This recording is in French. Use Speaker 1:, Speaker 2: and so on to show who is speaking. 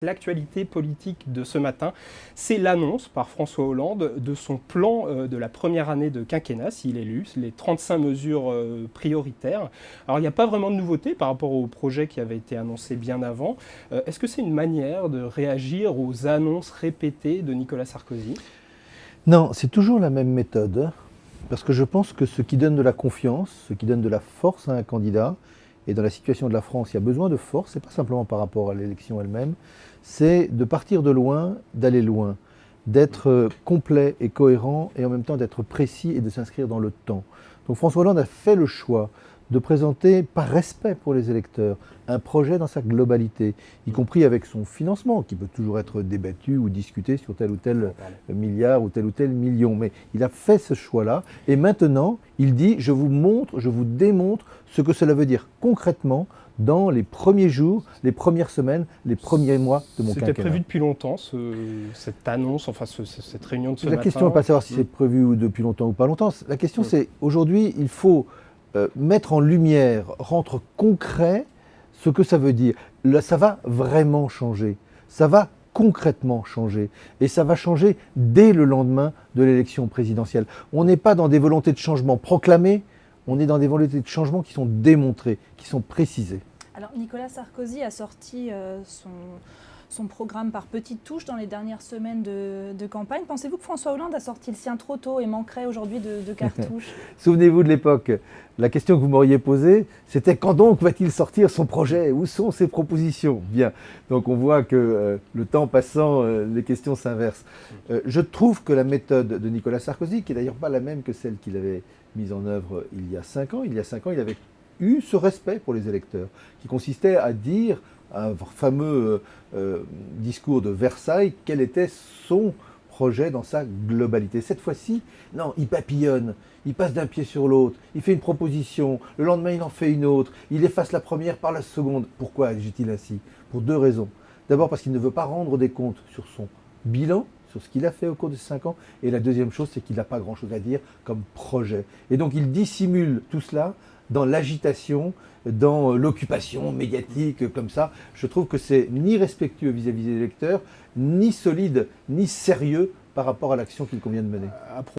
Speaker 1: L'actualité politique de ce matin, c'est l'annonce par François Hollande de son plan de la première année de quinquennat, s'il est élu, les 35 mesures prioritaires. Alors il n'y a pas vraiment de nouveauté par rapport au projet qui avait été annoncé bien avant. Est-ce que c'est une manière de réagir aux annonces répétées de Nicolas Sarkozy ?
Speaker 2: Non, c'est toujours la même méthode, parce que je pense que ce qui donne de la confiance, ce qui donne de la force à un candidat, et dans la situation de la France, il y a besoin de force, c'est pas simplement par rapport à l'élection elle-même, c'est de partir de loin, d'aller loin, d'être complet et cohérent, et en même temps d'être précis et de s'inscrire dans le temps. Donc François Hollande a fait le choix de présenter, par respect pour les électeurs, un projet dans sa globalité, y compris avec son financement, qui peut toujours être débattu ou discuté sur tel ou tel milliard ou tel million. Mais il a fait ce choix-là, et maintenant, il dit, je vous montre, je vous démontre ce que cela veut dire concrètement dans les premiers jours, les premières semaines, les premiers mois de mon quinquennat.
Speaker 1: C'était prévu depuis longtemps, cette annonce, enfin cette réunion de ce matin.
Speaker 2: La question n'est pas de savoir si c'est prévu depuis longtemps ou pas longtemps. La question c'est, aujourd'hui, il faut mettre en lumière, rendre concret ce que ça veut dire. Là, ça va vraiment changer. Ça va concrètement changer. Et ça va changer dès le lendemain de l'élection présidentielle. On n'est pas dans des volontés de changement proclamées, on est dans des volontés de changement qui sont démontrées, qui sont précisées.
Speaker 3: Alors Nicolas Sarkozy a sorti son programme par petites touches dans les dernières semaines de campagne. Pensez-vous que François Hollande a sorti le sien trop tôt et manquerait aujourd'hui de cartouches ?
Speaker 2: Souvenez-vous de l'époque, la question que vous m'auriez posée, c'était quand donc va-t-il sortir son projet ? Où sont ses propositions ? Bien, donc on voit que le temps passant, les questions s'inversent. Je trouve que la méthode de Nicolas Sarkozy, qui n'est d'ailleurs pas la même que celle qu'il avait mise en œuvre il y a 5 ans, il avait eu ce respect pour les électeurs, qui consistait à dire un fameux discours de Versailles, quel était son projet dans sa globalité. Cette fois-ci, non, il papillonne, il passe d'un pied sur l'autre, il fait une proposition, le lendemain il en fait une autre, il efface la première par la seconde. Pourquoi agit-il ainsi ? Pour 2 raisons. D'abord parce qu'il ne veut pas rendre des comptes sur son bilan, sur ce qu'il a fait au cours de ces 5 ans, et la deuxième chose, c'est qu'il n'a pas grand-chose à dire comme projet. Et donc il dissimule tout cela dans l'agitation, dans l'occupation médiatique comme ça. Je trouve que c'est ni respectueux vis-à-vis des électeurs, ni solide, ni sérieux par rapport à l'action qu'il convient de mener.